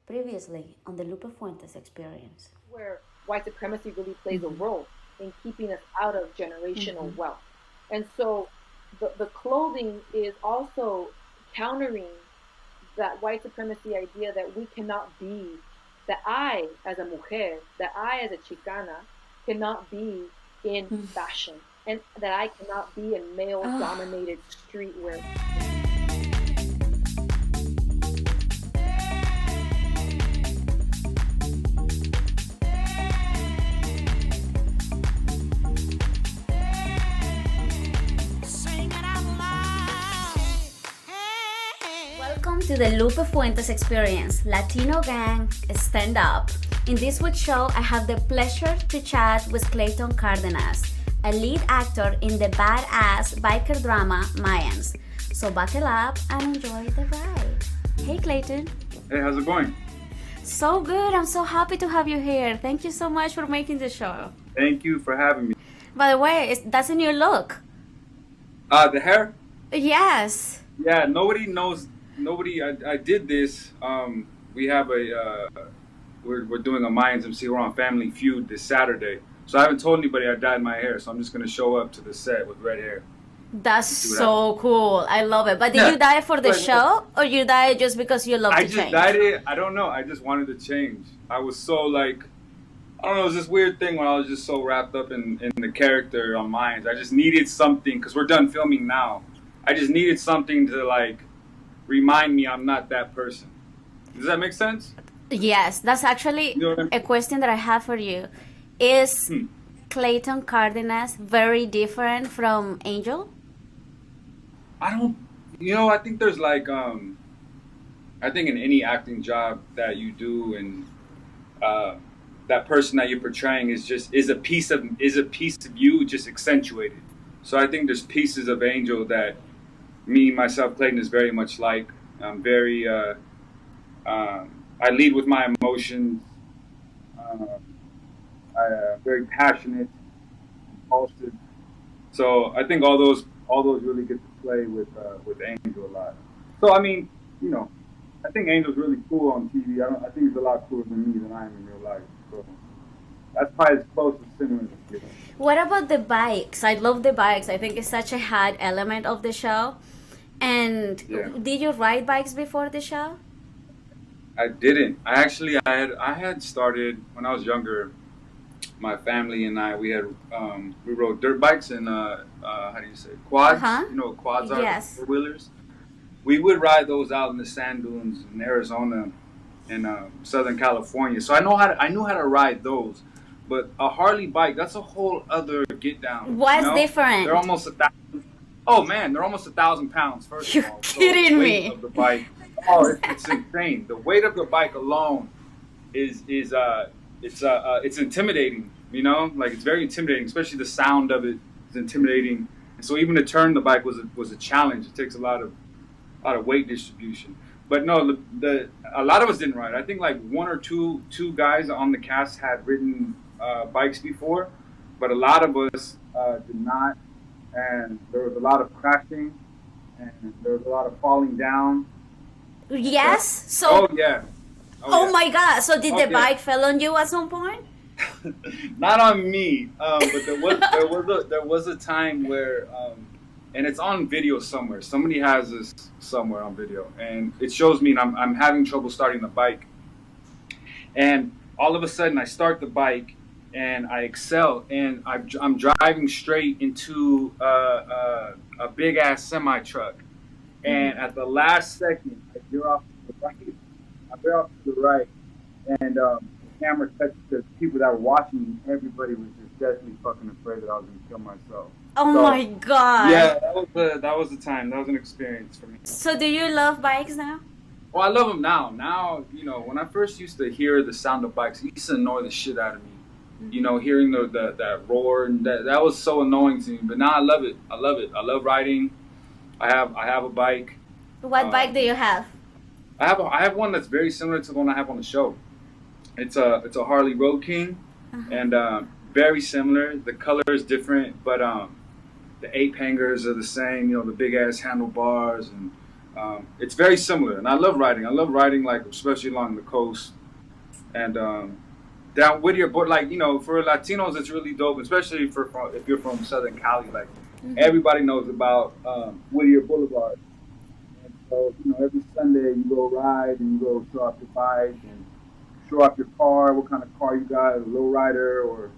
Previously on the Lupe Fuentes Experience. Where white supremacy really plays a role in keeping us out of generational wealth. And so the clothing is also countering that white supremacy idea that we cannot be, that I as a mujer, that I as a Chicana cannot be in fashion, and that I cannot be in male dominated streetwear. Welcome to the Lupe Fuentes Experience, Latino gang, stand up. In this week's show, I have the pleasure to chat with Clayton Cardenas, a lead actor in the badass biker drama Mayans. So buckle up and enjoy the ride. Hey Clayton. Hey, how's it going? So good, I'm so happy to have you here. Thank you so much for making the show. Thank you for having me. By the way, that's a new look. The hair? Yes. Yeah, nobody knows. I did this. We have we're doing a Mayans M.C. We're on Family Feud this Saturday. So I haven't told anybody I dyed my hair. So I'm just going to show up to the set with red hair. That's so cool. I love it. But did you dye it for the show, or you dye it just because you love to change? I just dyed it. I don't know. I just wanted to change. I was so I don't know. It was this weird thing when I was just so wrapped up in the character on Mayans. I just needed something, because we're done filming now. I just needed something to remind me I'm not that person. Does that make sense? Yes, that's actually a question that I have for you. Is Clayton Cardenas very different from Angel? I think there's I think in any acting job that you do, and that person that you're portraying is a piece of you, just accentuated. So I think there's pieces of Angel that me, myself, Clayton is very much like. I'm very, I lead with my emotions. I'm very passionate, impulsive. So I think all those really get to play with Angel a lot. So I mean, I think Angel's really cool on TV. I think he's a lot cooler than me than I am in real life. So that's probably as close as similar as it gets. What about the bikes? I love the bikes. I think it's such a hard element of the show. And did you ride bikes before the show? I didn't. I had started when I was younger. My family and I, we rode dirt bikes and how do you say, quads? You know what quads are? Yes. Four-wheelers. We would ride those out in the sand dunes in Arizona and Southern California. So I knew how to ride those. But a Harley bike, that's a whole other get down. What's different? They're almost 1,000. Oh man, they're almost 1,000 pounds. First You're of all, kidding me. Of the bike. Oh, it's insane. The weight of the bike alone is it's intimidating. It's very intimidating, especially the sound of it is intimidating. And so even to turn the bike was a challenge. It takes a lot of weight distribution. But no, a lot of us didn't ride. I think one or two guys on the cast had ridden bikes before, but a lot of us did not. And there was a lot of crashing, and there was a lot of falling down. Yes. So. Oh yeah. Oh my God! So did the bike fell on you at some point? Not on me, but there was a time where, and it's on video somewhere. Somebody has this somewhere on video, and it shows me I'm having trouble starting the bike, and all of a sudden I start the bike. And I excel, and I'm driving straight into a big ass semi truck, and at the last second, I veer off to the right, and the camera touches the people that were watching me. Everybody was just deathly fucking afraid that I was gonna kill myself. Oh my God! Yeah, that was the time. That was an experience for me. So, do you love bikes now? Well, I love them now. Now, when I first used to hear the sound of bikes, it used to annoy the shit out of me. Hearing that roar, and that was so annoying to me. But now I love it. I love riding. I have a bike. What bike do you have? I have one that's very similar to the one I have on the show. It's a Harley Road King, and very similar. The color is different, but the ape hangers are the same. The big ass handlebars, and It's very similar, and I love riding. I love riding, like especially along the coast and down Whittier. But like for Latinos, it's really dope, especially if you're from Southern Cali. Like everybody knows about Whittier Boulevard. And so every Sunday you go ride and you go show off your bike and show off your car. What kind of car you got? A low rider or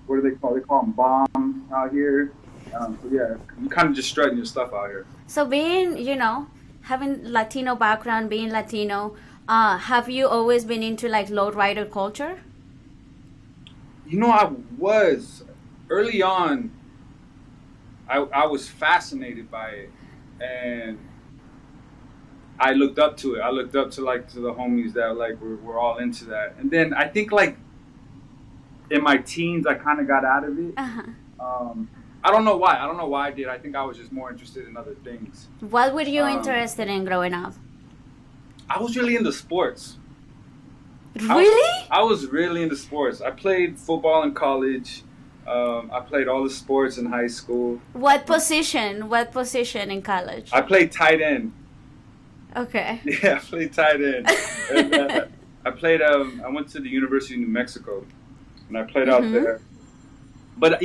what do they call? They call them bombs out here. So yeah, you kind of just strutting your stuff out here. So being, having Latino background, being Latino, have you always been into like lowrider culture? I was early on. I was fascinated by it, and I looked up to it. I looked up to the homies that were all into that. And then I think in my teens I kind of got out of it. I don't know why. I did. I think I was just more interested in other things. What were you interested in growing up? I was really into sports. Really? I was really into sports. I played football in college. I played all the sports in high school. What position? What position in college? I played tight end. Okay. Yeah, I played tight end. And, I went to the University of New Mexico, and I played out there. But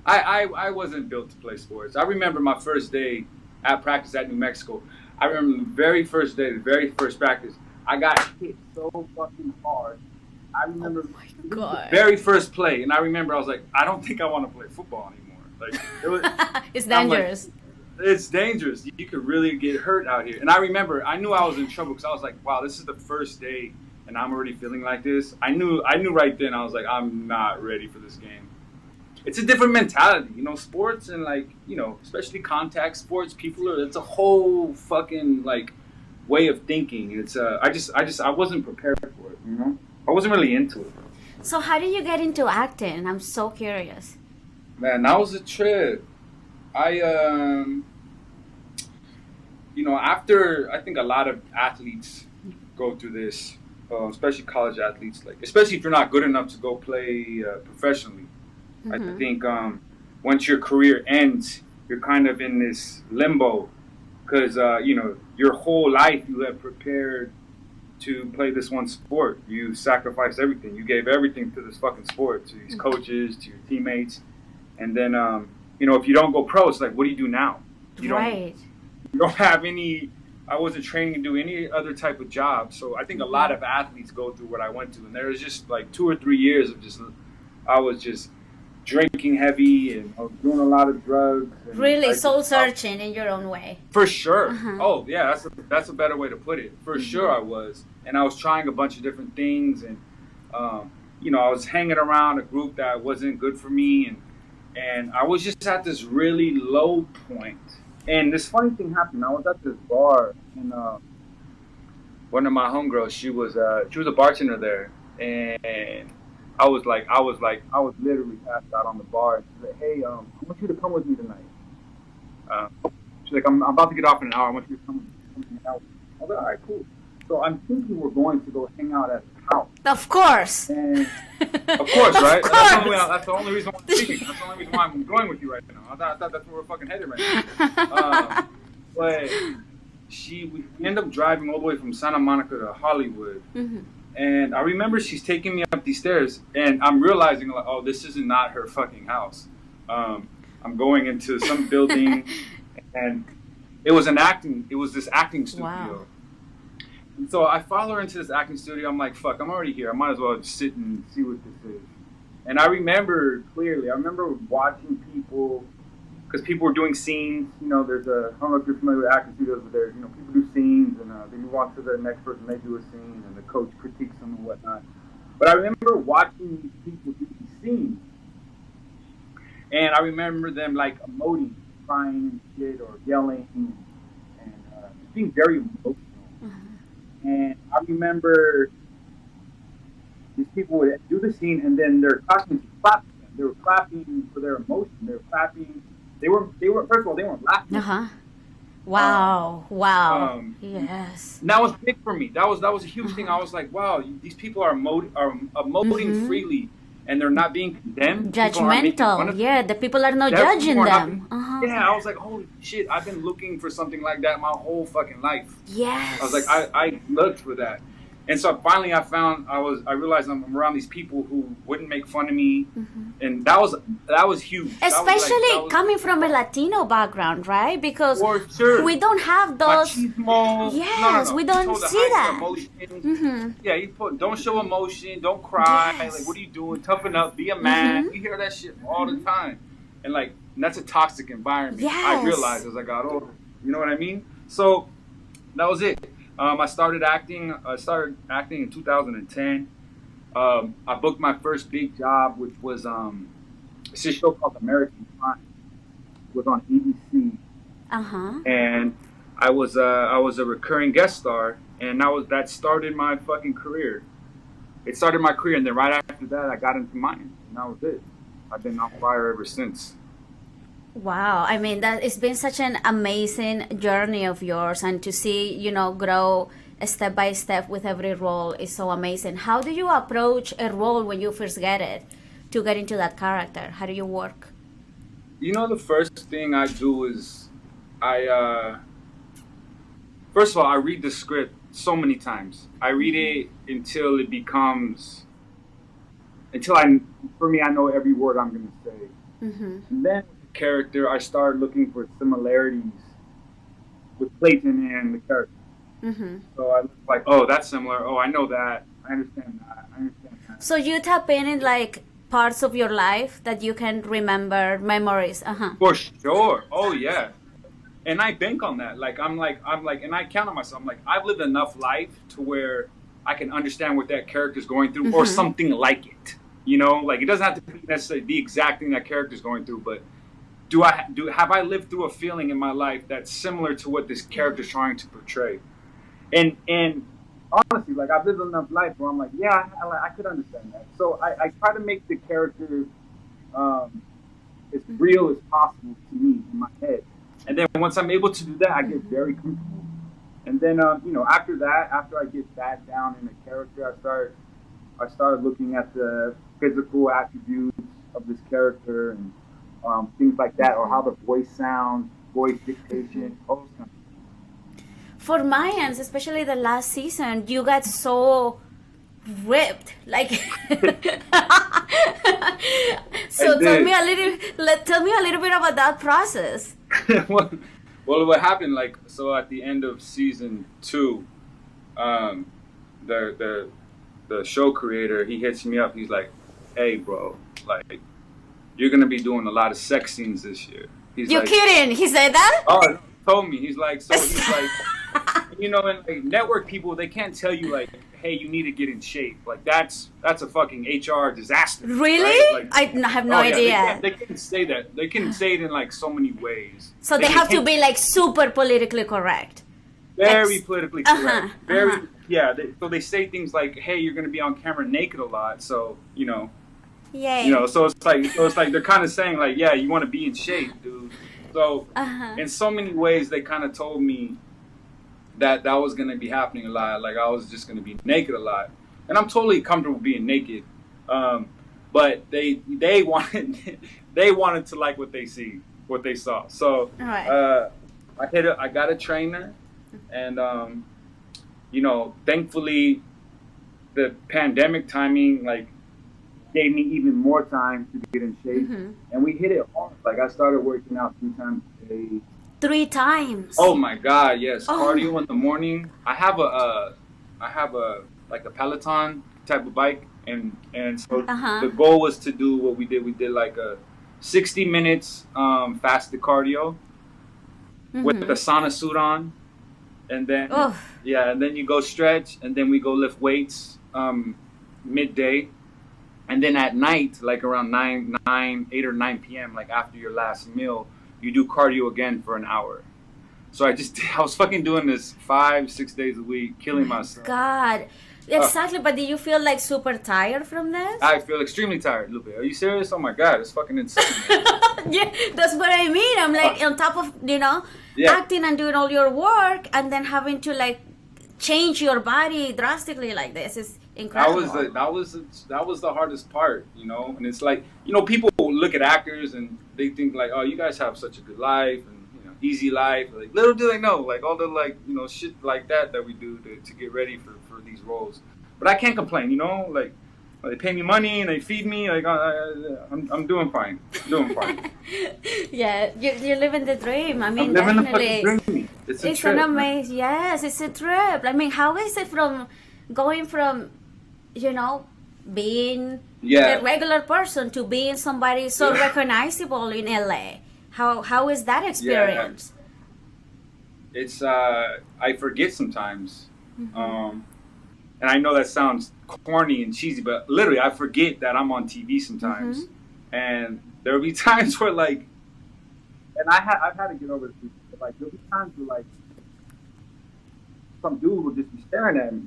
I wasn't built to play sports. I remember my first day at practice at New Mexico. I remember the very first day, the very first practice, I got hit so fucking hard. I remember the very first play, and I remember I was like, I don't think I want to play football anymore. Like it's dangerous. It's dangerous. You could really get hurt out here. And I remember, I knew I was in trouble because I was like, wow, this is the first day, and I'm already feeling like this. I knew right then. I was like, I'm not ready for this game. It's a different mentality, sports and especially contact sports. It's a whole fucking way of thinking. It's I wasn't prepared for it. I wasn't really into it. So how did you get into acting? I'm so curious. Man, that was a trip. After I think a lot of athletes go through this, especially college athletes, especially if you're not good enough to go play professionally. I think once your career ends, you're kind of in this limbo because, your whole life you have prepared to play this one sport. You sacrificed everything. You gave everything to this fucking sport, to these coaches, to your teammates. And then, if you don't go pro, it's like, what do you do now? You don't have any, I wasn't training to do any other type of job. So I think a lot of athletes go through what I went through. And there was just 2 or 3 years of I was just drinking heavy and I was doing a lot of drugs. And really soul searching in your own way. For sure. Oh yeah, that's a better way to put it. For sure I was. And I was trying a bunch of different things and I was hanging around a group that wasn't good for me and I was just at this really low point. And this funny thing happened. I was at this bar and one of my homegirls, she was a bartender there and I was literally passed out on the bar. And she's like, hey, I want you to come with me tonight. She's like, I'm about to get off in an hour. I want you to come with me. I was like, all right, cool. So I'm thinking we're going to go hang out at the house. Of course. And of course, right? Of course. That's the only reason why I'm thinking. That's the only reason why I'm going with you right now. I thought that's where we're fucking headed right now. But we end up driving all the way from Santa Monica to Hollywood. And I remember she's taking me up these stairs, and I'm realizing, oh, this is not her fucking house. I'm going into some building, and it was this acting studio. Wow. And so I follow her into this acting studio. I'm like, fuck, I'm already here. I might as well just sit and see what this is. And I remember clearly, watching people, because people were doing scenes. I don't know if you're familiar with acting studios, but there's, people do scenes, and they move on to the next person, they do a scene, and the coach critiques them and whatnot. But I remember watching these people do these scenes, and I remember them emoting, crying and shit, or yelling, and being very emotional. And I remember these people would do the scene, and then their costumes would clap. They were clapping for their emotion. They were clapping. They were first of all, they weren't laughing. Wow. Yes. And that was big for me. That was a huge thing. I was like, wow, these people are emoting freely, and they're not being condemned. People aren't making fun Judgmental. of Yeah, the people are not them. judging People are not them. being- Yeah, I was like, holy shit, I've been looking for something like that my whole fucking life. Yes. I was like, I looked for that. And so finally I realized I'm around these people who wouldn't make fun of me. And that was huge. Especially coming from a Latino background, right? Because for sure. we don't have those. Machismo. Yes, we don't Told to see hide that. Emotion. Yeah, you put don't show emotion, don't cry. Yes. Like, what are you doing? Toughen up, be a man. We hear that shit all the time, and like that's a toxic environment. Yes. I realized as I got older. You know what I mean? So that was it. I started acting. I started acting in 2010. I booked my first big job, which was it's a show called American Crime. It was on ABC. And I was a recurring guest star, and that started my fucking career. It started my career, and then right after that, I got into Mayans, and that was it. I've been on fire ever since. Wow, I mean that it's been such an amazing journey of yours, and to see grow step by step with every role is so amazing. How do you approach a role when you first get it, to get into that character? How do you work? The first thing I do is first of all, I read the script so many times. I read it until it becomes I know every word I'm going to say. And then character, I started looking for similarities with Clayton and the character. So I was like, oh, that's similar. Oh, I know that. I understand that. So you tap in like parts of your life that you can remember, memories. For sure. Oh yeah. And I bank on that. I'm like, and I count on myself. I'm like, I've lived enough life to where I can understand what that character's going through, or something like it. Like it doesn't have to be necessarily the exact thing that character's going through, but have I lived through a feeling in my life that's similar to what this character's trying to portray? And honestly, like I've lived enough life where I'm like, yeah, I could understand that. So I try to make the character as real as possible to me in my head. And then once I'm able to do that, I get very comfortable. And then after I get that down in a character, I started looking at the physical attributes of this character and things like that, or how the voice sounds, voice dictation, all those kinds of things. For Mayans, especially the last season, you got so ripped, like. So tell me a little bit about that process. Well, what happened? So at the end of season 2, the show creator, he hits me up. He's like, "Hey, bro, like, you're gonna be doing a lot of sex scenes this year." You're kidding? He said that? Oh, he told me. He's like, and like network people, they can't tell you like, hey, you need to get in shape. Like that's a fucking HR disaster. Really? Right? I have no idea. They can say that. They can say it in like so many ways. So they have to be like super politically correct. Very politically correct. Yeah. So they say things like, hey, you're going to be on camera naked a lot. So, Yay. So it's like they're kind of saying like, yeah, you want to be in shape, dude. So in so many ways, they kind of told me that was going to be happening a lot. Like I was just going to be naked a lot, and I'm totally comfortable being naked. But they wanted to like what they saw. So I got a trainer, and thankfully the pandemic timing like gave me even more time to get in shape, and we hit it hard. Like I started working out 3 times a day. 3 times. Oh my God, yes. Cardio in the morning. I have a like a Peloton type of bike, and so the goal was to do what we did. We did like a 60 minutes fasted cardio with the sauna suit on, and then and then you go stretch, and then we go lift weights midday, and then at night, like around 8 or 9 p.m., like after your last meal, you do cardio again for an hour. So I was fucking doing this 5-6 days a week, killing myself. God. Exactly, but do you feel like super tired from this? I feel extremely tired, Lupe. Are you serious? Oh my God, it's fucking insane. Yeah, that's what I mean. I'm like on top of, acting and doing all your work, and then having to like change your body drastically like this. It's incredible. That was the hardest part, you know. And it's like, you know, people look at actors and they think like, oh, you guys have such a good life and, you know, easy life. Like, little do they know, like all the, like, you know, shit like that we do to get ready for these roles. But I can't complain, you know. Like, they pay me money and they feed me. Like, I'm doing fine. Doing fine. Yeah, you're living the dream. I mean, I'm living definitely. the fucking dream. It's a trip. An amazing. Yes, it's a trip. I mean, how is it from going from, you know, being a regular person to being somebody so recognizable in LA? How is that experience? Yeah. It's I forget sometimes. And I know that sounds corny and cheesy, but literally I forget that I'm on TV sometimes. And there'll be times where like, and I've had to get over this, but like there'll be times where like some dude will just be staring at me.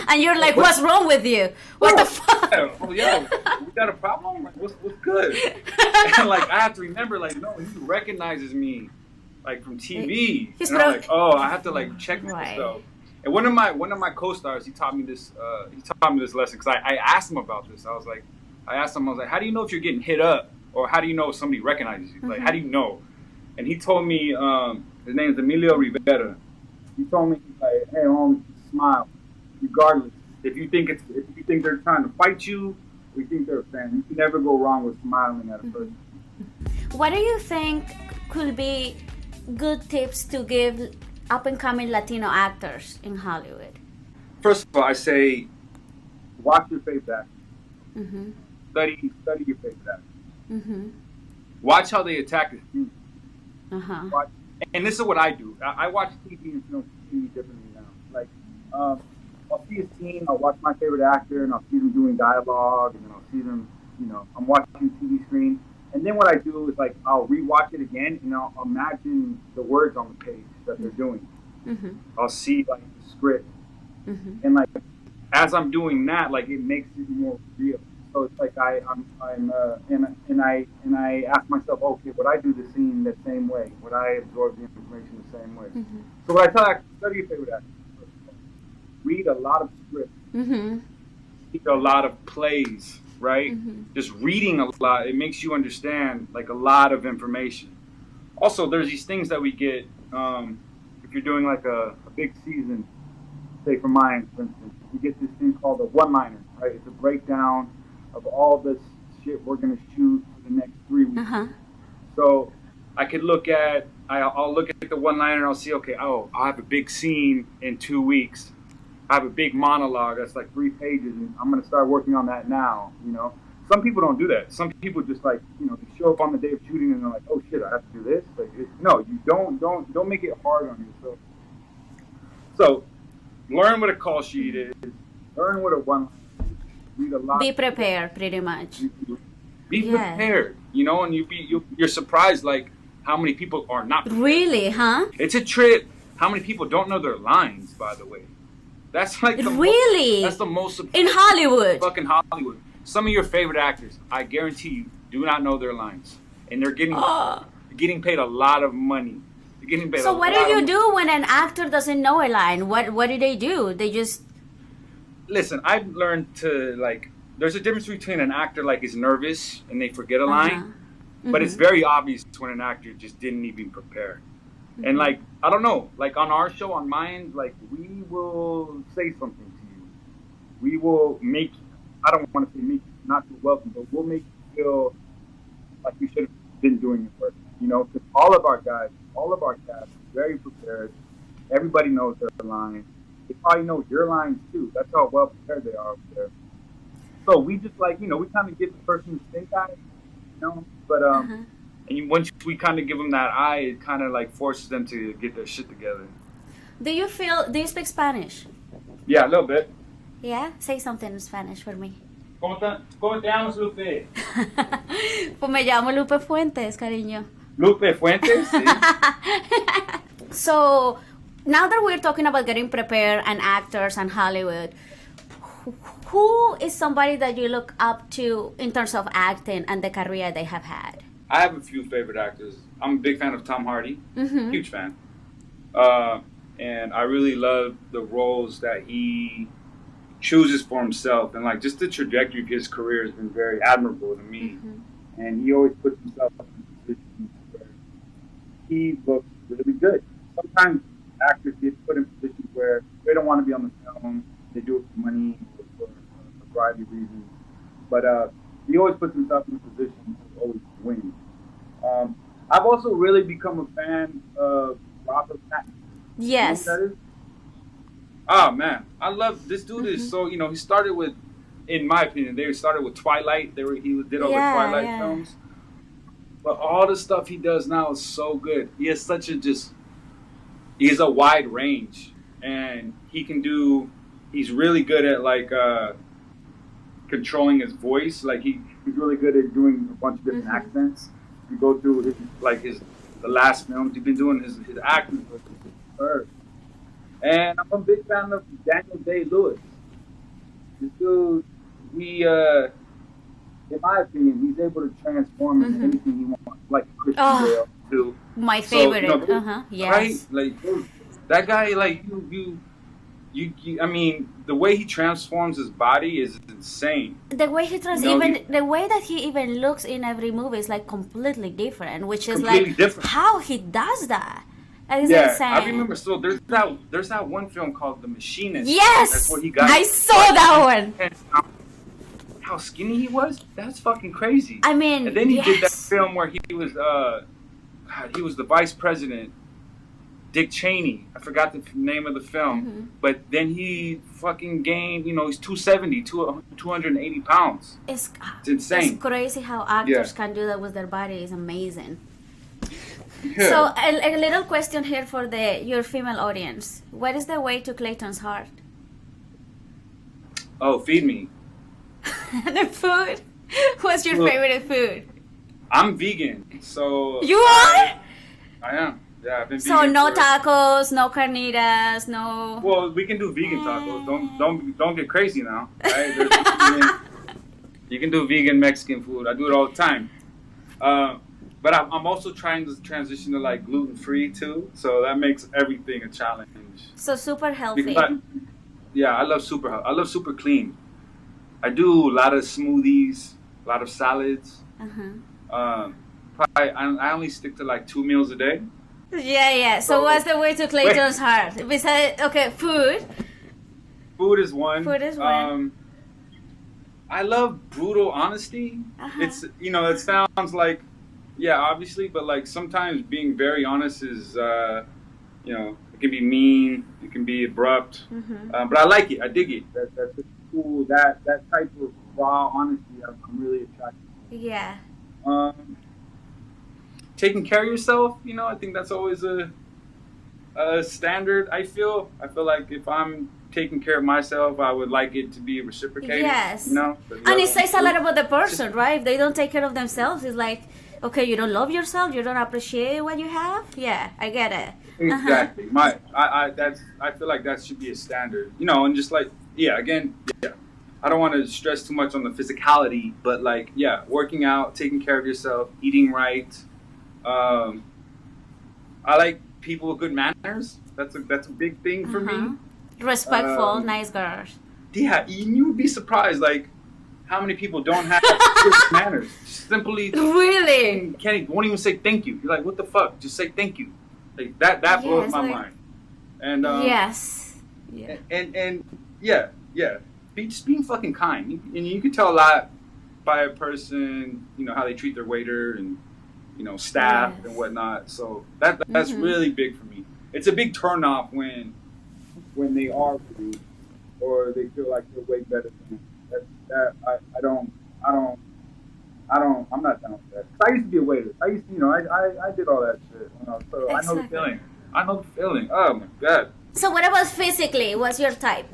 And you're like, what's wrong with you? What the fuck? Oh, yo, we got a problem? Like, what's good? And like I have to remember, like, no, he recognizes me like from TV. And I'm like, oh, I have to like check myself. And one of my co-stars, he taught me this lesson because I asked him about this. I was like, how do you know if you're getting hit up, or how do you know if somebody recognizes you? Like, how do you know? And he told me, his name is Emilio Rivera. He told me, he's like, hey, homie, smile, regardless. If you think they're trying to fight you, or you think they're a fan, you can never go wrong with smiling at a person. What do you think could be good tips to give up-and-coming Latino actors in Hollywood? First of all, I say, watch your favorite actors. Study your favorite actors. Watch how they attack the and this is what I do. I watch TV and film differently now. Like, I'll see a scene, I'll watch my favorite actor, and I'll see them doing dialogue, and then I'll see them, you know, I'm watching TV screen. And then what I do is, like, I'll rewatch it again, and I'll imagine the words on the page that they're doing. I'll see, like, the script. And, like, as I'm doing that, like, it makes it more real. So it's like I ask myself, okay, would I do the scene the same way? Would I absorb the information the same way? So what I tell actors, study your favorite actors. Read a lot of scripts. Read a lot of plays. Right? Just reading a lot, it makes you understand like a lot of information. Also, there's these things that we get if you're doing like a big season, say for Mayans, for instance, we get this thing called a one-liner, right? It's a breakdown of all this shit we're gonna shoot for the next 3 weeks. So I could I'll look at the one-liner and I'll see, okay, I'll have a big scene in 2 weeks. I have a big monologue that's like 3 pages, and I'm gonna start working on that now. You know, some people don't do that. Some people just like, you know, they show up on the day of shooting and they're like, oh shit, I have to do this. Like, no, you don't make it hard on yourself. So, learn what a call sheet is. Learn what a one. Read a lot. Be prepared, pretty much. Be prepared. You know, and you're surprised like how many people are not prepared. Really, huh? It's a trip. How many people don't know their lines, by the way? That's like that's the most in Hollywood. Fucking Hollywood. Some of your favorite actors, I guarantee you, do not know their lines, and they're getting paid a lot of money. They're getting paid. So what do you do when an actor doesn't know a line? What do they do? They just listen. I've learned to like. There's a difference between an actor like is nervous and they forget a line, but it's very obvious when an actor just didn't even prepare. And like, I don't know, like on our show on Mayans, like we will say something to you. We will make, I don't want to say make you not feel welcome, but we'll make you feel like you should have been doing your work. You know, because all of our guys, all of our cast are very prepared. Everybody knows their lines. They probably know your lines too. That's how well prepared they are over there. So we just like, you know, we kind of give the person the stink eye, you know, but and once we kind of give them that eye, it kind of like forces them to get their shit together. Do you speak Spanish? Yeah, a little bit. Yeah? Say something in Spanish for me. ¿Cómo te llamas, Lupe? Pues me llamo Lupe Fuentes, cariño. Lupe Fuentes? Sí. So, now that we're talking about getting prepared and actors and Hollywood, who is somebody that you look up to in terms of acting and the career they have had? I have a few favorite actors. I'm a big fan of Tom Hardy. Huge fan. and I really love the roles that he chooses for himself, and like just the trajectory of his career has been very admirable to me. And he always puts himself in positions where he looks really good. Sometimes actors get put in positions where they don't want to be on the film, they do it for money or for a variety of reasons. But he always puts himself in a position to always win. I've also really become a fan of Robert Pattinson. Yes. You know who that is? Oh man, I love this dude. Is so, you know, he started with, in my opinion, they started with Twilight. He did all the Twilight films. But all the stuff he does now is so good. He has such a he has a wide range, and he's really good at like controlling his voice. Like he's really good at doing a bunch of different accents. You go through the last films he's been doing, his acting was superb. And I'm a big fan of Daniel Day-Lewis. This dude, in my opinion, he's able to transform into anything he wants, like Christian Bale too. My favorite. Yes. Right? Like that guy, like I mean, the way he transforms his body is insane. The way the way that he even looks in every movie is like completely different, which is like different. How he does that. That is insane. I remember. So there's that one film called The Machinist. Yes, that's where he got. I saw that one. And how skinny he was. That's fucking crazy. I mean, and then he did that film where he was the vice president, Dick Cheney. I forgot the name of the film, but then he fucking gained. You know, he's 270, 280 pounds. It's insane. It's crazy how actors can do that with their body. It's amazing. Yeah. So a little question here for your female audience. What is the way to Clayton's heart? Oh, feed me. The food? What's your favorite food? I'm vegan, so... You are? I am. Yeah, I've been vegan. So no tacos, no carnitas, no... Well, we can do vegan tacos. Don't get crazy now. Right? You can do vegan Mexican food. I do it all the time. But I'm also trying to transition to like gluten-free too, so that makes everything a challenge. So super healthy. I love super healthy. I love super clean. I do a lot of smoothies, a lot of salads. I only stick to like 2 meals a day. Yeah. So what's the way to Clayton's heart? Besides, food. Food is one. Food is one. I love brutal honesty. It's it sounds like. Yeah, obviously, but like sometimes being very honest is, it can be mean, it can be abrupt, but I like it, I dig it. That's cool. That type of raw honesty, I'm really attracted to. Yeah. Taking care of yourself, I think that's always a standard. I feel like if I'm taking care of myself, I would like it to be reciprocated. Yes. And it says a lot about the person, right? If they don't take care of themselves, it's like, okay, you don't love yourself, you don't appreciate what you have. Yeah, I get it. Exactly. I feel like that should be a standard, and just like, I don't want to stress too much on the physicality, but like, working out, taking care of yourself, eating right. I like people with good manners. That's a big thing for me. Respectful, nice girls. Yeah, you would be surprised, like, how many people don't have good manners. Simply, Really? won't even say thank you. You're like, what the fuck? Just say thank you. Like that blows my mind. And yes. Yeah. And just being fucking kind. And you can tell a lot by a person, how they treat their waiter and staff and whatnot. So that's really big for me. It's a big turn off when they are rude or they feel like they're way better than I'm not down with that. I used to be a waiter. I did all that shit. So exactly. I know the feeling. Oh my god. So what about physically? What's your type?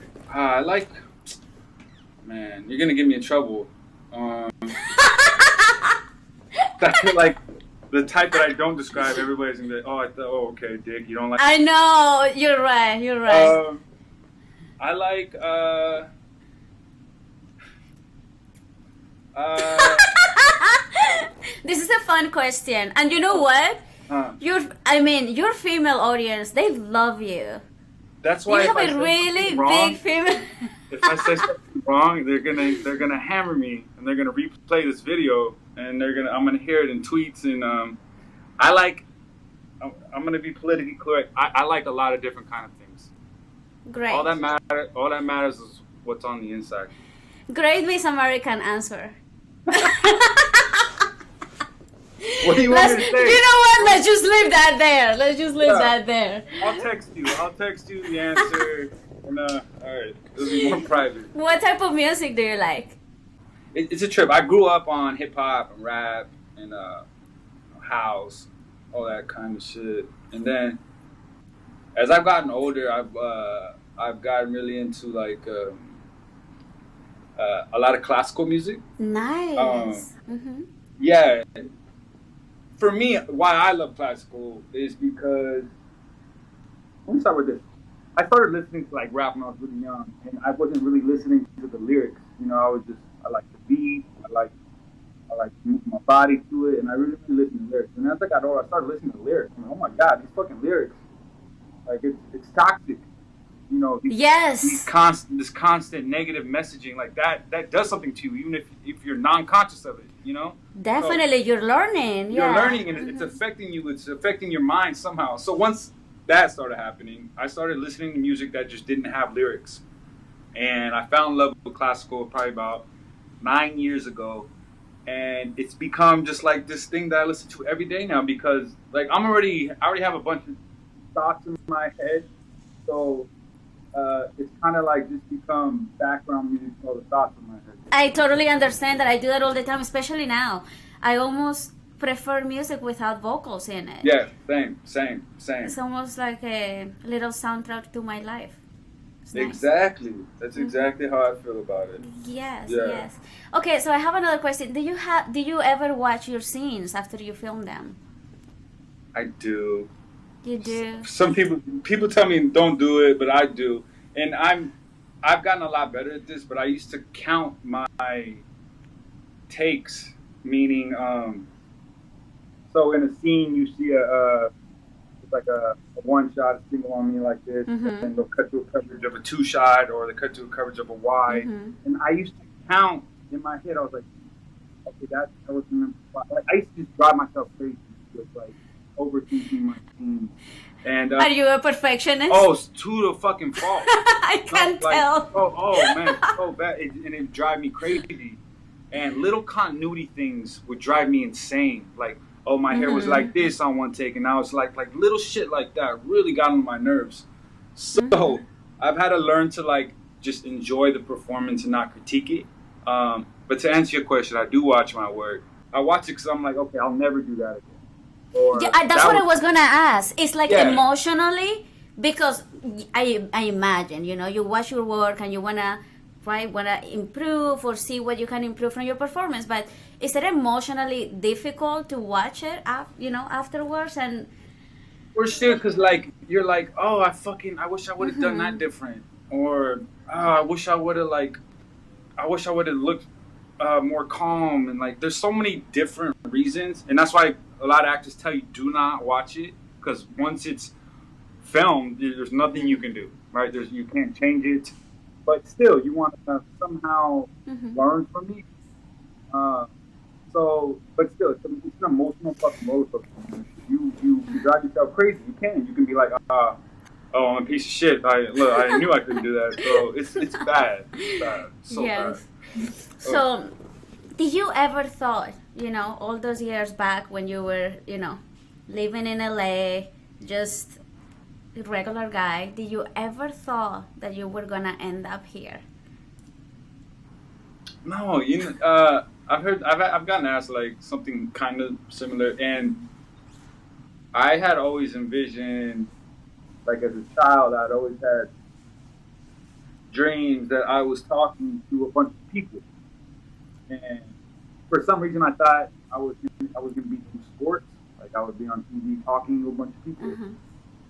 Man, you're gonna get me in trouble. That's like the type that I don't describe. Everybody's gonna be like, okay, dick, you don't like. I know, you're right. I like. This is a fun question, and you know what? Huh. Your female audience, they love you. That's why You if I have a say really something wrong, big female. if I say something wrong, they're gonna hammer me and they're gonna replay this video and I'm gonna hear it in tweets and I like I'm gonna be politically correct. I like a lot of different kind of things. Great. All that matters is what's on the inside. Great Miss American answer. What do you want me to say? You know what? Let's just leave that there. Let's just leave that there. I'll text you the answer. And, all right, it'll be more private. What type of music do you like? It's a trip. I grew up on hip hop and rap and house, all that kind of shit. And then, as I've gotten older, I've gotten really into like a lot of classical music. Nice. Yeah. For me, why I love classical is because, let me start with this. I started listening to like rap when I was really young, and I wasn't really listening to the lyrics. You know, I like the beat, I like moving my body to it, and I really listened to lyrics. And as I got older, I started listening to lyrics. I'm like, oh my God, these fucking lyrics, like it's toxic. You know, this constant negative messaging like that does something to you, even if you're non-conscious of it. You know, definitely, so you're learning. You're learning, and it's affecting you. It's affecting your mind somehow. So once that started happening, I started listening to music that just didn't have lyrics, and I fell in love with classical probably about 9 years ago, and it's become just like this thing that I listen to every day now because like I already have a bunch of thoughts in my head, so. It's kind of like just become background music for the thoughts in my head. I totally understand that. I do that all the time, especially now. I almost prefer music without vocals in it. Yeah, same. It's almost like a little soundtrack to my life. It's exactly. Nice. That's exactly how I feel about it. Yes. Okay, so I have another question. Do you ever watch your scenes after you film them? I do. You do. Some people tell me don't do it, but I do, and I've gotten a lot better at this. But I used to count my takes, meaning so in a scene you see it's like a one shot, a single on me like this, and they'll cut to a coverage of a two shot, or they cut to a coverage of a wide. And I used to count in my head. I was like, okay, that was number 5. Like I used to just drive myself crazy with like overthinking my scenes. And are you a perfectionist? Oh, it's to the fucking fault. I can't tell. Oh man, so bad, and it drive me crazy. And little continuity things would drive me insane. Like, oh, my hair was like this on one take, and now it's like little shit like that really got on my nerves. So I've had to learn to like just enjoy the performance and not critique it. But to answer your question, I do watch my work. I watch it because I'm like, okay, I'll never do that again. Or, that's what I was gonna ask. It's like emotionally, because I imagine, you know, you watch your work and you wanna improve or see what you can improve from your performance. But is it emotionally difficult to watch it, afterwards? And for sure, because like you're like, oh, I wish I would have done that different, or I wish I would have looked more calm, and like there's so many different reasons, and that's why a lot of actors tell you do not watch it, because once it's filmed, there's nothing you can do, right? You can't change it, but still you want to somehow learn from it. But still, it's an emotional fucking roller coaster. You drive yourself crazy. You can be like, oh, I'm a piece of shit. I knew I couldn't do that. So it's bad. It's bad. So bad. So, did you ever thought, all those years back when you were, living in LA, just a regular guy, did you ever thought that you were gonna end up here? No, I've gotten asked like something kind of similar, and I had always envisioned, like as a child, I'd always had dreams that I was talking to a bunch of people, and for some reason I thought I was going to be in sports, like I would be on TV talking to a bunch of people.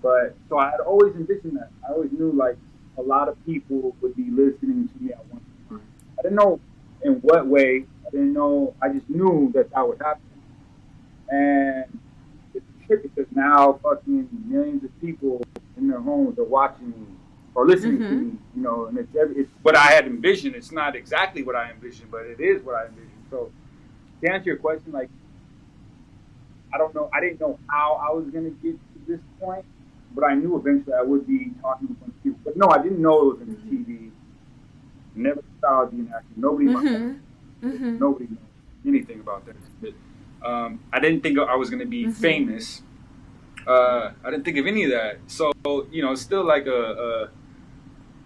But so I had always envisioned that. I always knew like a lot of people would be listening to me at one time. I didn't know in what way. I didn't know. I just knew that would happen. And it's trippy because now fucking millions of people in their homes are watching me or listening to me, you know, and it's what I had envisioned. It's not exactly what I envisioned, but it is what I envisioned. So to answer your question, like, I don't know. I didn't know how I was going to get to this point, but I knew eventually I would be talking with some people. But no, I didn't know it was in the TV. Never thought I'd be an actor. Nobody nobody knows anything about that. But I didn't think I was going to be famous. I didn't think of any of that. So, you know, it's still like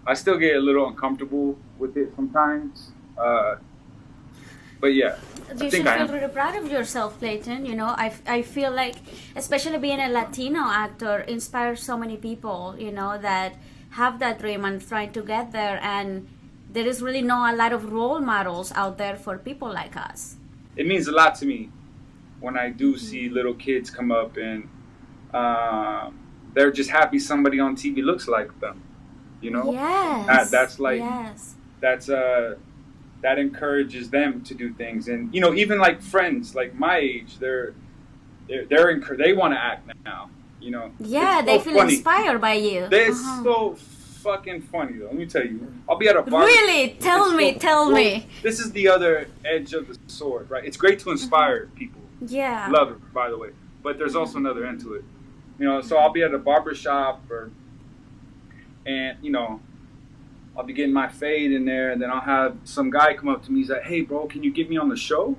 I still get a little uncomfortable with it sometimes. But yeah, you should feel really proud of yourself, Clayton. You know, I feel like, especially being a Latino actor, inspires so many people, you know, that have that dream and trying to get there. And there is really not a lot of role models out there for people like us. It means a lot to me when I do see little kids come up and they're just happy somebody on TV looks like them, you know? Yes. That's like, that encourages them to do things. And, you know, even like friends, like my age, they want to act now, you know? Yeah, they feel inspired by you. It's so fucking funny, though. Let me tell you. I'll be at a bar. Really? Tell me. This is the other edge of the sword, right? It's great to inspire people. Yeah. Love it, by the way. But there's also another end to it. You know, so I'll be at a barber shop and, you know, I'll be getting my fade in there, and then I'll have some guy come up to me. He's like, "Hey, bro, can you get me on the show?"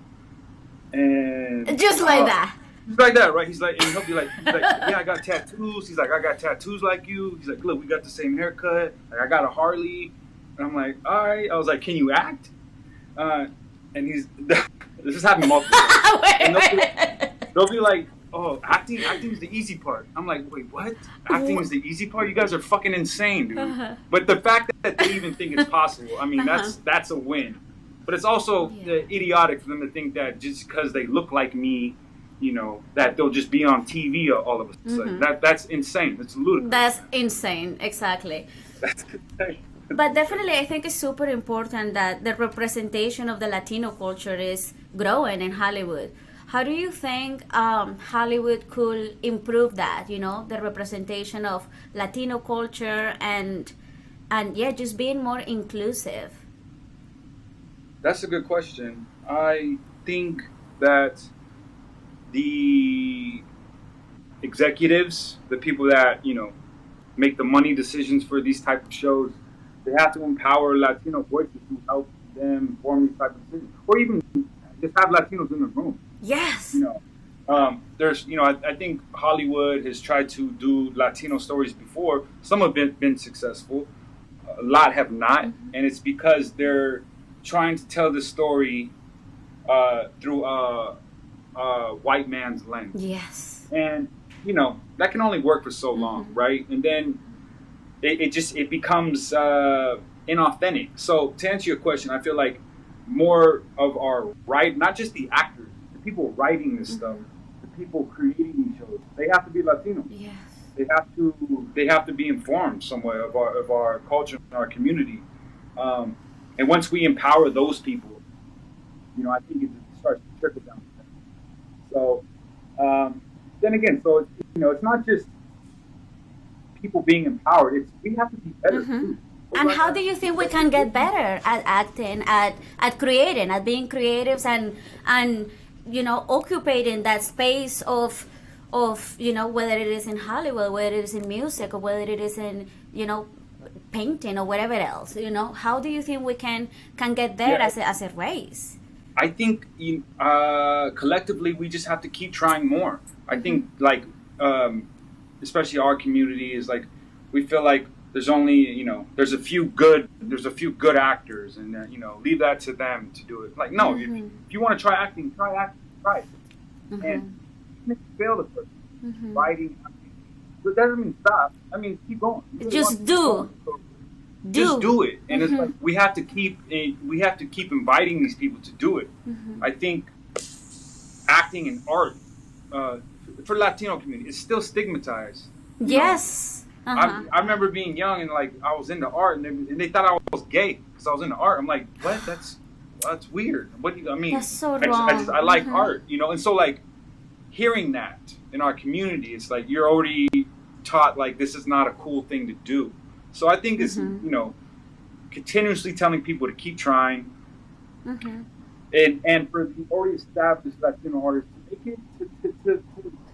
And just like that. Just like that, right? He's like, and he'll be like, "Yeah, I got tattoos." He's like, "I got tattoos like you." He's like, "Look, we got the same haircut. Like, I got a Harley." And I'm like, "All right." I was like, "Can you act?" And he's this has happened multiple times. And they'll be like, "Oh, acting is the easy part." I'm like, "Wait, what? Acting is the easy part? You guys are fucking insane, dude." But the fact that they even think it's possible, I mean, that's a win. But it's also idiotic for them to think that just because they look like me, you know, that they'll just be on TV all of a sudden. That's insane. It's ludicrous. That's insane, exactly. That's insane. But definitely, I think it's super important that the representation of the Latino culture is growing in Hollywood. How do you think Hollywood could improve that, you know, the representation of Latino culture and just being more inclusive? That's a good question. I think that the executives, the people that, you know, make the money decisions for these type of shows, they have to empower Latino voices to help them form these type of decisions. Or even just have Latinos in the room. Yes. You know, there's, you know, I think Hollywood has tried to do Latino stories before. Some have been successful. A lot have not. And it's because they're trying to tell the story through a white man's lens. Yes. And, you know, that can only work for so long, right? And then it becomes inauthentic. So to answer your question, I feel like more of our not just the actors, the people writing this stuff, the people creating these shows, they have to be Latino. Yes. They have to be informed somewhat of our culture and our community. And once we empower those people, you know, I think it starts to trickle down. So then again, so it's, you know, it's not just people being empowered. It's we have to be better too. And how do you think we can get better at acting, at creating, at being creatives and you know, occupying that space of you know, whether it is in Hollywood, whether it is in music, or whether it is in, you know, painting or whatever else, you know? How do you think we can get there as a race? I think collectively we just have to keep trying more. I think like especially our community is like, we feel like there's only, you know, there's a few good actors, and you know, leave that to them to do it. Like, no, if you want to try acting, try it. And even if you fail the first, writing, it doesn't mean stop. I mean, keep going. Just do. Just do it. And it's like we have to keep inviting these people to do it. I think acting and art for Latino community is still stigmatized. Yes. I remember being young and like I was into art, and they thought I was gay because I was into art. I'm like, what? That's weird. What do you? I mean, that's so wrong. I like art, you know. And so like hearing that in our community, it's like you're already taught like this is not a cool thing to do. So I think it's continuously telling people to keep trying, and for the already established Latino artists to make it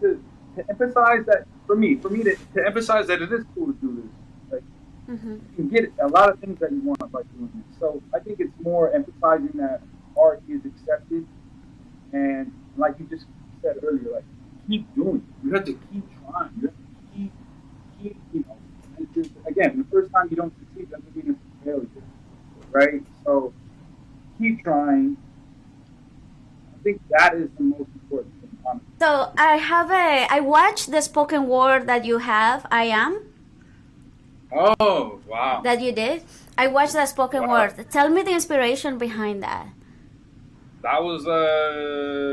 to emphasize that for me to emphasize that it is cool to do this. Like you can get a lot of things that you want by doing it. So I think it's more emphasizing that art is accepted, and like you just said earlier, like keep doing it. You have to keep trying. You have to keep it's just, again, the first time you don't succeed doesn't mean it's a failure, right? So keep trying. I think that is the most important thing. So I watched the spoken word that you have, I Am. Oh, wow. That you did. I watched that spoken word. Tell me the inspiration behind that. That was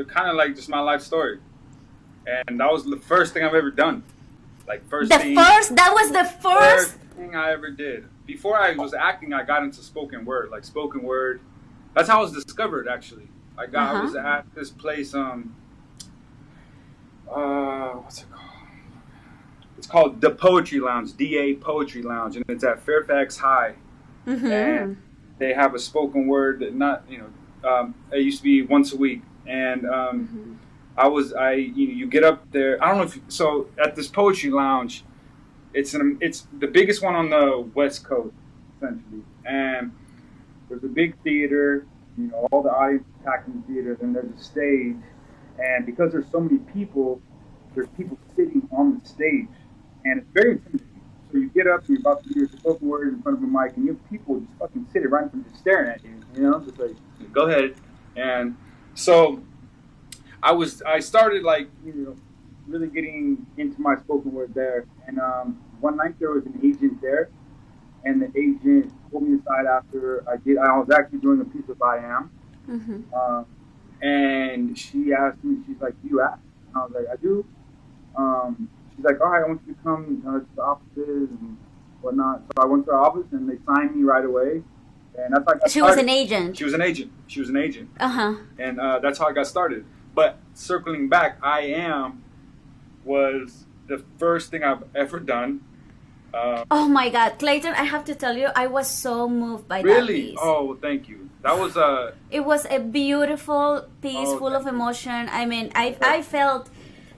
kind of like just my life story, and that was the first thing I've ever done. Like that was the first thing I ever did. Before I was acting, I got into spoken word. Like spoken word, that's how I was discovered. Actually, I was at this place. What's it called? It's called the Poetry Lounge, DA Poetry Lounge, and it's at Fairfax High. And they have a spoken word that it used to be once a week, and you get up there. I don't know so at this poetry lounge, it's the biggest one on the West Coast, essentially. And there's a big theater, all the audience packed in the theater. Then there's a stage, and because there's so many people, there's people sitting on the stage, and it's very intimidating. So you get up and you're about to do your spoken word in front of a mic, and you have people just fucking sitting right in front of you, staring at you. Just like, go ahead. And so I started like really getting into my spoken word there. And one night there was an agent there, and the agent pulled me aside after I was actually doing a piece of I Am. And she asked me, she's like, "Do you act?" And I was like, "I do." She's like, "All right, I want you to come to the offices and whatnot." So I went to her office, and they signed me right away. And that's like she was an agent. She was an agent. And that's how I got started. But circling back, I Am was the first thing I've ever done. Oh my God, Clayton! I have to tell you, I was so moved by that Really? piece. Oh, well, thank you. That was It was a beautiful piece, full of emotion. I mean, I felt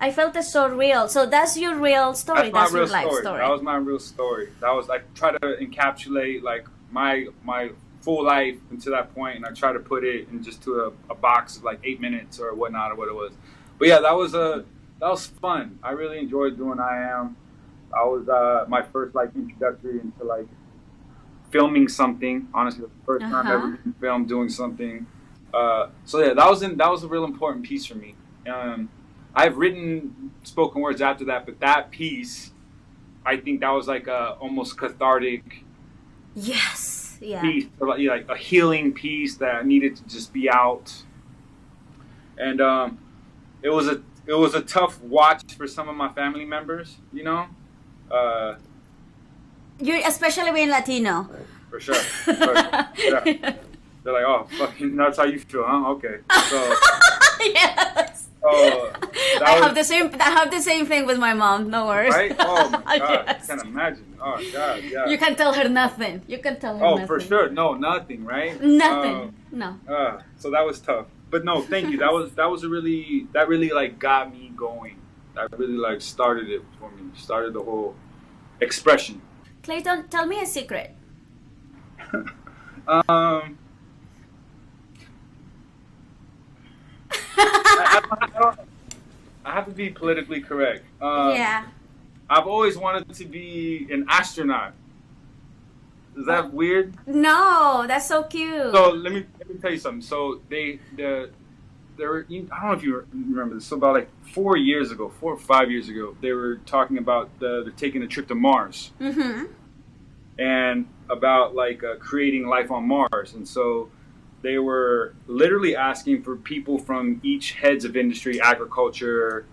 it so real. So that's your real story. That's your life story. That was my real story. That was like try to encapsulate like my full life into that point, and I try to put it in just to a box of like 8 minutes or whatnot or what it was. But yeah, that was fun. I really enjoyed doing I Am. I was my first like introductory into like filming something. Honestly, the first time I ever been filmed doing something. So yeah, that was a real important piece for me. I've written spoken words after that, but that piece, I think that was like a almost cathartic. Yes. Yeah. Piece, like a healing piece that needed to just be out. And it was a tough watch for some of my family members, You especially being Latino. For sure. Yeah. They're like, "Oh, fucking, that's how you feel, huh? Okay." So yes. I have the same thing with my mom. No worries. Right? Oh my God, yes. I can't imagine. Oh God, yeah. You can tell her nothing. Nothing. Oh, for sure. No, nothing. Right? Nothing. No. So that was tough. But no, thank you. That really like got me going. That really like started it for me. Started the whole expression. Clayton, tell me a secret. I have to be politically correct. Yeah. I've always wanted to be an astronaut. Is that weird? No, that's so cute. So let me tell you something. So there were, I don't know if you remember this. So about like 4 or 5 years ago, they were talking about they're taking a trip to Mars. And about like creating life on Mars. And so they were literally asking for people from each heads of industry, agriculture,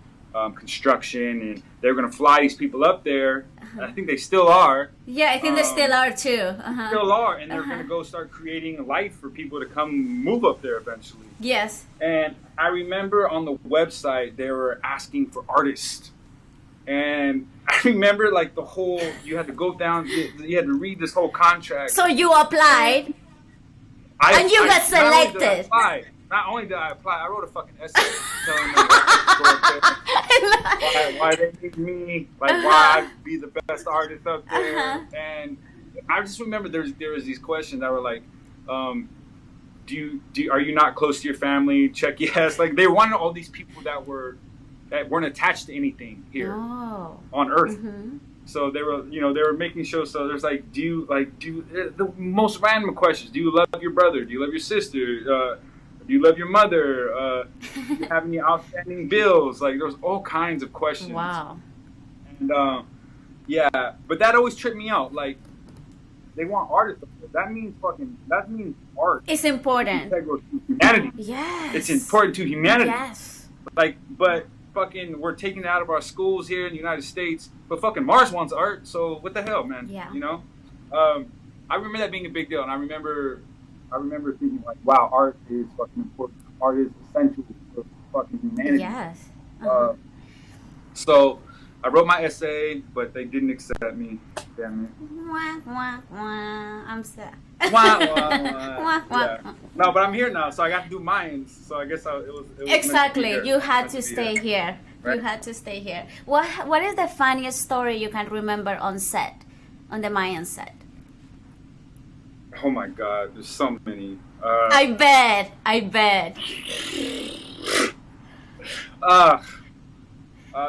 construction, and they're going to fly these people up there. And I think they still are. Yeah, I think they still are too. Still are, and they're going to go start creating a life for people to come move up there eventually. Yes. And I remember on the website they were asking for artists, and I remember like the whole, you had to go down, you had to read this whole contract. So you applied, and you got selected. Not only did I apply, I wrote a fucking essay telling them why they need me, like why I'd be the best artist up there. And I just remember there was these questions that were like, are you not close to your family? Check yes. Like they wanted all these people that weren't attached to anything here on Earth. So they were making shows. So there's like, the most random questions. Do you love your brother? Do you love your sister? Do you love your mother? Do you have any outstanding bills? Like, there's all kinds of questions. Wow. And, but that always tripped me out. Like, they want artists. That means art. It's important. It's integral to humanity. Yes. It's important to humanity. Yes. Like, but fucking, we're taking it out of our schools here in the United States. But fucking Mars wants art, so what the hell, man? Yeah. You know? I remember that being a big deal, and I remember thinking like, wow, art is fucking important. Art is essential for fucking humanity. Yes. So I wrote my essay, but they didn't accept me. Damn it. Wah, wah, wah. I'm sad. Wah, wah, wah. Wah, wah. Yeah. No, but I'm here now, so I got to do Mayans. So I guess it was Exactly. meant to be You had to stay here. Right? You had to stay here. What is the funniest story you can remember on set, on the Mayan set? Oh my God, there's so many. I bet.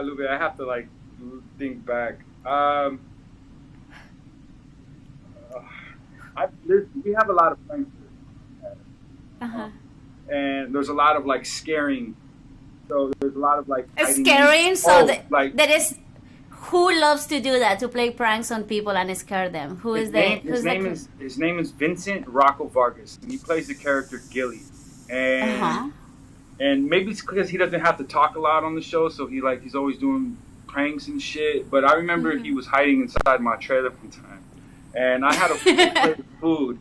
Lupe, I have to like think back. We have a lot of friends, and there's a lot of like scaring. So there's a lot of like scaring. So that is. Who loves to do that, to play pranks on people and scare them? His name is Vincent Rocco Vargas, and he plays the character Gilly. And maybe it's because he doesn't have to talk a lot on the show, so he's always doing pranks and shit. But I remember he was hiding inside my trailer one time, and I had a full plate of food,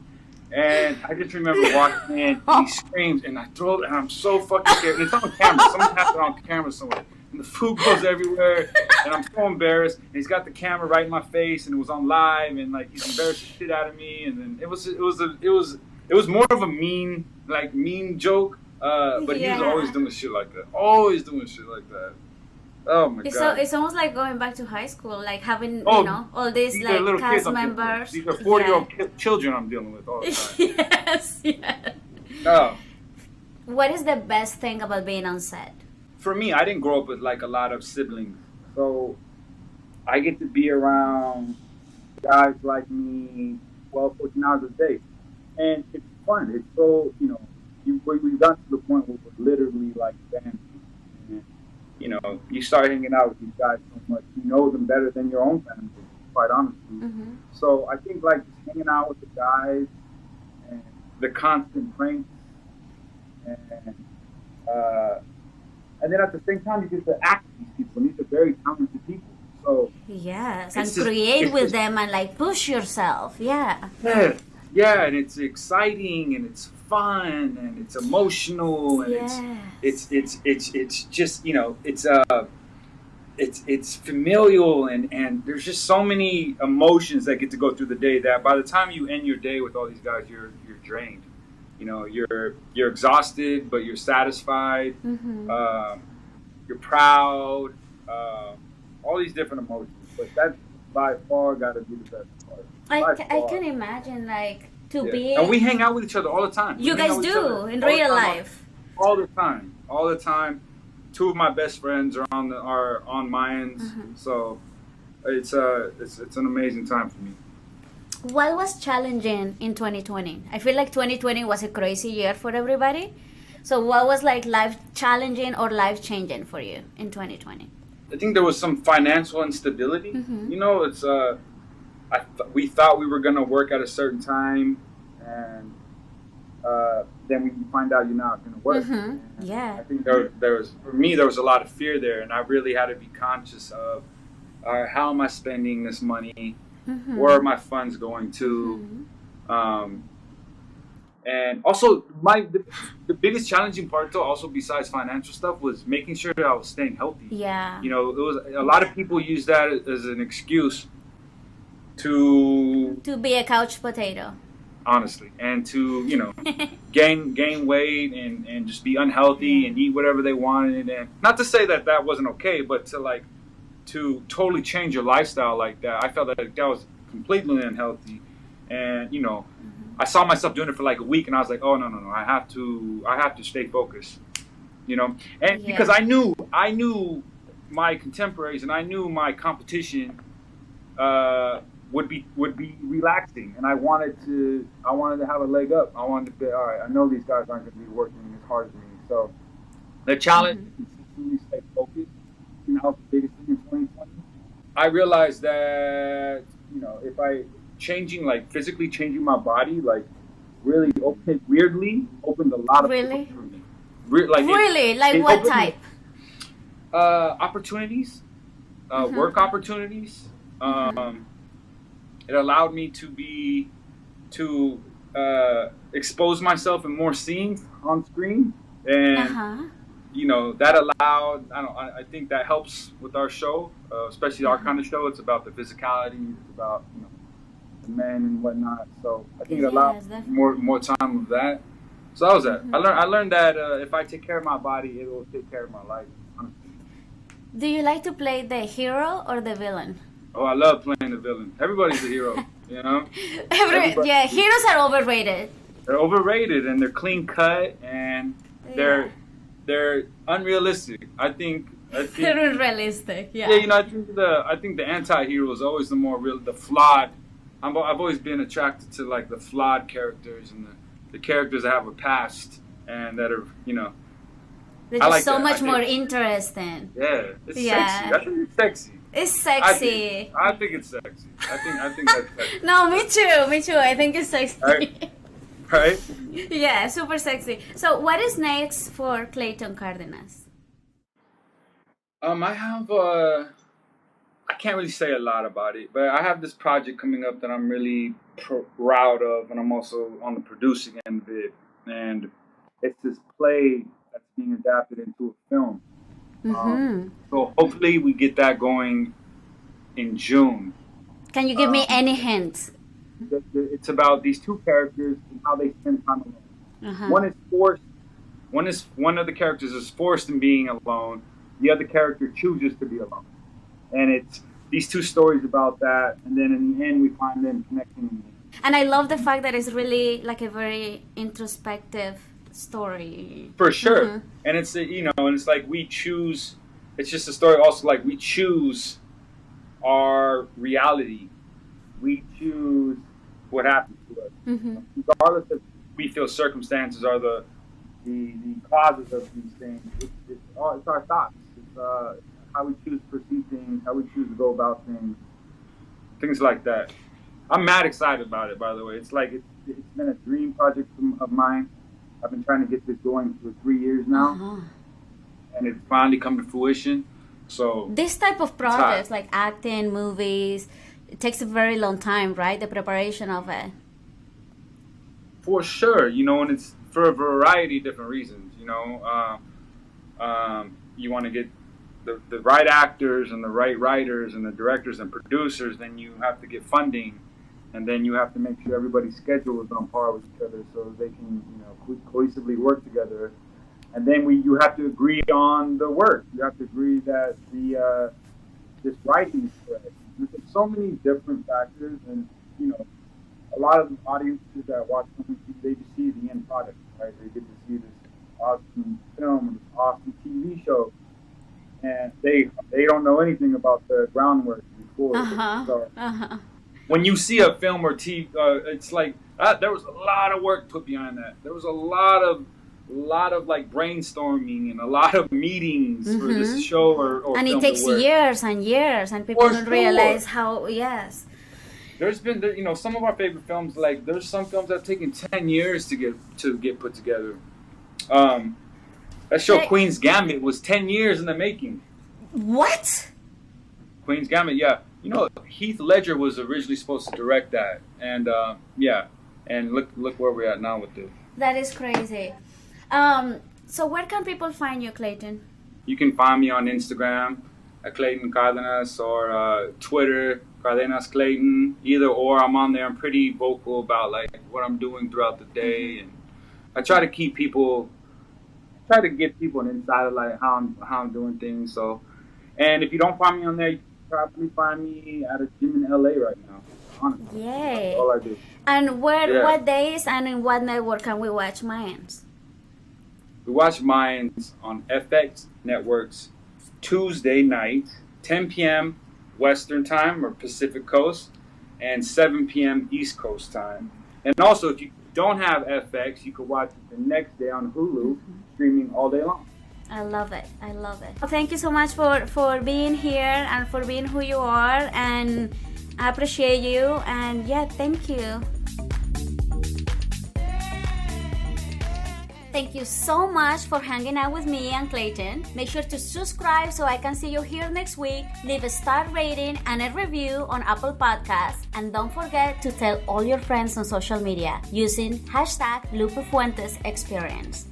and I just remember walking in, and he screams, and I throw it, and I'm so fucking scared. And it's on camera. Someone has it on camera somewhere. And the food goes everywhere, and I'm so embarrassed. And he's got the camera right in my face, and it was on live, and like he's embarrassed the shit out of me. And then it was more of a mean joke, but he was always doing shit like that. Oh my God! It's almost like going back to high school, like having all these like cast members. These are 40-year-old children I'm dealing with all the time. Yes. Oh. What is the best thing about being on set? For me, I didn't grow up with like a lot of siblings, so I get to be around guys like me 12, 14 hours a day, and it's fun. It's so, we've gotten to the point where we're literally like family, and you start hanging out with these guys so much, you know them better than your own family, quite honestly. So I think like just hanging out with the guys and the constant pranks and then at the same time, you get to act with these people, and these are very talented people. So yes, and create with them and like push yourself. Yeah, and it's exciting, and it's fun, and it's emotional, and it's just it's familial, and there's just so many emotions that get to go through the day that by the time you end your day with all these guys, you're drained. You're exhausted, but you're satisfied. You're proud. All these different emotions, but that's by far got to be the best part. I can imagine like to be. And we hang out with each other all the time. You guys do in real life. All the time. Two of my best friends are on Mayans, so it's an amazing time for me. What was challenging in 2020? I feel like 2020 was a crazy year for everybody. So what was like life challenging or life changing for you in 2020? I think there was some financial instability. It's we thought we were gonna work at a certain time, and then when you find out you're not going to work. Yeah. I think there was a lot of fear there, and I really had to be conscious of, all right, how am I spending this money? Where are my funds going to? And also, the biggest challenging part, though, also besides financial stuff, was making sure that I was staying healthy. Yeah. You know, it was a lot of people use that as an excuse to be a couch potato. Honestly, and to, you know, gain weight and just be unhealthy and eat whatever they wanted. And not to say that that wasn't okay, but to totally change your lifestyle like that, I felt that was completely unhealthy. And, you know, I saw myself doing it for like a week, and I was like, oh, no, I have to stay focused, you know. And because I knew my contemporaries and I knew my competition would be relaxing, and I wanted to have a leg up. I wanted to be, all right, I know these guys aren't going to be working as hard as me. So the challenge is to consistently stay focused. You know, the biggest thing in 2020, I realized that, you know, if physically changing my body, like weirdly opened a lot of doors for me. Like what type? Opportunities, work opportunities. It allowed me to expose myself in more scenes on screen, and you know, that allowed. I think that helps with our show, especially our kind of show. It's about the physicality. It's about, you know, the men and whatnot. So I think it allowed more time of that. So that was that. I learned that if I take care of my body, it will take care of my life. Honestly. Do you like to play the hero or the villain? Oh, I love playing the villain. Everybody's a hero, you know? Heroes are overrated. They're overrated, and they're clean cut, and they're unrealistic. I think they're unrealistic. Yeah. Yeah, you know, I think the anti-hero is always the more real, the flawed. I've always been attracted to like the flawed characters and the characters that have a past and that are, you know. They're just so much more interesting. Yeah, it's sexy. I think it's sexy. It's sexy. I think it's sexy. I think that's sexy. No, me too. I think it's sexy. Right? Yeah, super sexy. So what is next for Clayton Cardenas? I have I can't really say a lot about it, but I have this project coming up that I'm really proud of, and I'm also on the producing end of it. And it's this play that's being adapted into a film. So hopefully we get that going in June. Can you give me any hints? It's about these two characters and how they spend time alone. One is forced. One of the characters is forced in being alone. The other character chooses to be alone, and it's these two stories about that. And then in the end, we find them connecting. And I love the fact that it's really like a very introspective story. For sure. And it's, you know, and it's like we choose. It's just a story. Also, like we choose our reality. We choose what happens to us, regardless if we feel circumstances are the causes of these things. It's our thoughts. It's how we choose to perceive things, how we choose to go about things like that. I'm mad excited about it, by the way. It's like it's been a dream project of mine. I've been trying to get this going for 3 years now, and it's finally come to fruition. So this type of projects, like acting, movies, it takes a very long time, right? The preparation of it. For sure, you know, and it's for a variety of different reasons. You know, you want to get the right actors and the right writers and the directors and producers. Then you have to get funding, and then you have to make sure everybody's schedule is on par with each other so they can, you know, cohesively work together. And then you have to agree on the work. You have to agree that this writing is correct. There's so many different factors, and you know, a lot of audiences that watch movies, they just see the end product, right? They get to see this awesome film, this awesome TV show, and they don't know anything about the groundwork before. So when you see a film or TV, it's like there was a lot of work put behind that. There was a lot of like brainstorming and a lot of meetings for this show or and it takes years and years, and people don't realize how there's been, you know, some of our favorite films. Like, there's some films that have taken 10 years to get put together. That show Queen's Gambit was 10 years in the making. What? Queen's Gambit, yeah. You know, Heath Ledger was originally supposed to direct that, and yeah. And look where we're at now with this. That is crazy. So where can people find you, Clayton? You can find me on Instagram at Clayton Cardenas, or Twitter, Cardenas Clayton. Either or, I'm on there. I'm pretty vocal about like what I'm doing throughout the day, and I try to give people an insight of like how I'm doing things. So, and if you don't find me on there, you can probably find me at a gym in LA right now. Honestly, Yay! that's all I do. And what days and in what network can we watch Mayans? We watch Mayans on FX Networks Tuesday night, 10 p.m. Western Time or Pacific Coast, and 7 p.m. East Coast Time. And also, if you don't have FX, you can watch it the next day on Hulu, streaming all day long. I love it. I love it. Well, thank you so much for being here and for being who you are, and I appreciate you, and yeah, thank you. Thank you so much for hanging out with me and Clayton. Make sure to subscribe so I can see you here next week. Leave a star rating and a review on Apple Podcasts. And don't forget to tell all your friends on social media using #Lupe Fuentes Experience.